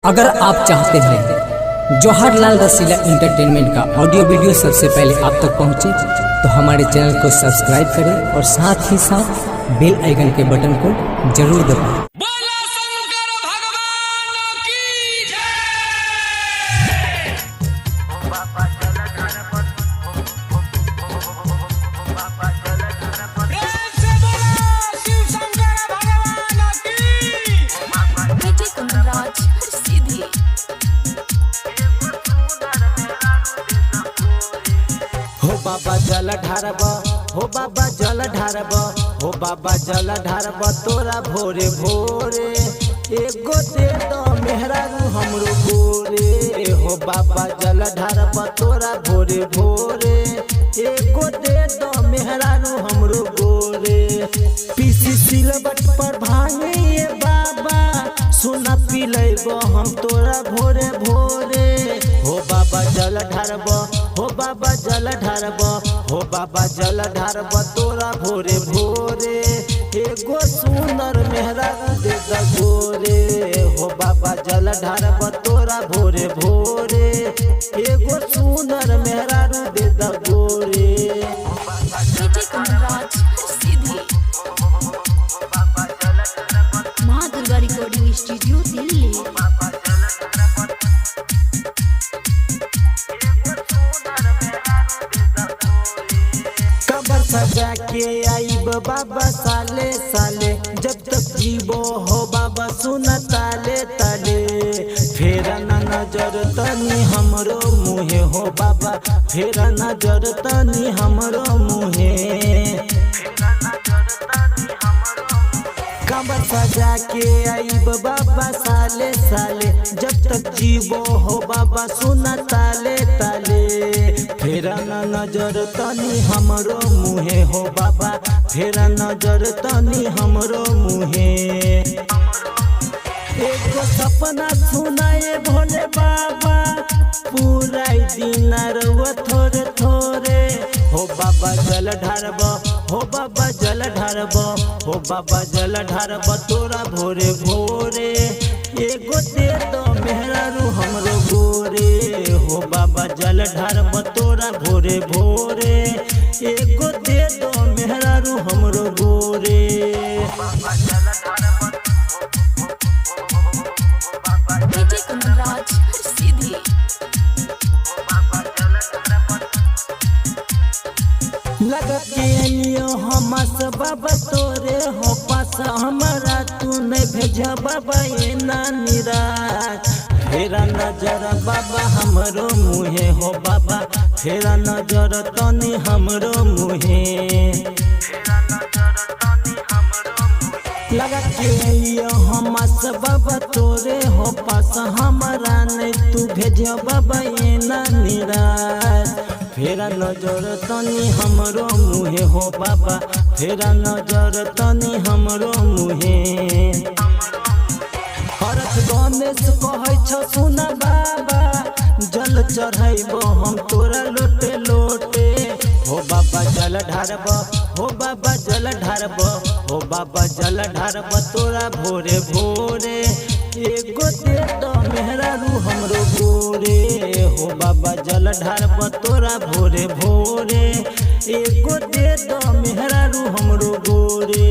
अगर आप चाहते हैं जवाहरलाल रसीला एंटरटेनमेंट का ऑडियो वीडियो सबसे पहले आप तक पहुंचे तो हमारे चैनल को सब्सक्राइब करें और साथ ही साथ बेल आइकन के बटन को जरूर दबाएं। हो बाबा जल ढारब, हो बाबा जल ढारब, हो बाबा जल ढारब तोरा भोरे भोरे एगो दे दो मेहरारू हमरो गोरे। हो बाबा जल ढारब तोरा भोरे भोरे एगो दे दो मेहरारू हमरो गोरे। पीसी सिलबट पर भांगे ये बाबा सुना पी लेबो हम तोरा भोरे भोरे। हो बाबा जल ढारब, हो बाबा जल ढारब, हो बाबा जल ढारब तोरा भोरे भोरे एगो सुंदर मेहरारू दे द गोरे। हो बाबा जल ढारब तोरा भोरे भोरे एगो सुंदर मेहरारू दे द गोरे। माँ दुर्गा रिकॉर्डिंग स्टूडियो दिल्ली। कबर सजा के आईब बाबा साले साले जब तक जीवो हो बाबा सुना ताले ताले। फेरा ना नजर तनी हमरो मुहे हो बाबा, फेरा नजर तनी हमरो मुहे। कबर सजा के आईब बाबा साले साले जब तक जीवो हो बाबा सुना ताले ताले। फेरा ना नजर तनी हमरो मुहे हो बाबा, फेरा नजर तनी हमरो मुहे। एगो सपना सुनाए भोले बाबा पूरा दिन रहुआ थोड़े थोड़े। हो बाबा जल ढारब, हो बाबा जल ढारब, हो बाबा जल ढारब तोरा भोरे भोरे एगो दे दो मेहरारू हमरो गोरे। हो बाबा जल ढारब तोरा भोरे भोरे एगो दे दो मेहरारू हमरो गोरे। लगत के अनियो हमस बाबा तोरे हो पास हमारा तू नहीं भेजा बाबा ये ना निराश। फेरा नजर बाबा हमरो मुहे हो बाबा, फेरा नजर तनी हमरो मुहे। लगा के अइयो हमस बाबा तोरे हो पास हमारा नहीं तू भेजो बाबा ये ना निराश। फेरा नजर तनी हमरो मुहे हो बाबा, फेरा नजर तनी हमरो मुहे। हरत गणेश कहै छ सुना बाबा जल चढ़ाइबो हम तोरा लोटे लोटे। हो बाबा जल ढारब, हो बाबा जल ढारब, हो बाबा जल ढारब तोरा भोरे भोरे एगो दे दो मेहरारू हमरो गोरे। हो बाबा जल ढारब तोरा भोरे भोरे एगो दे दो मेहरारू हमरो गोरे।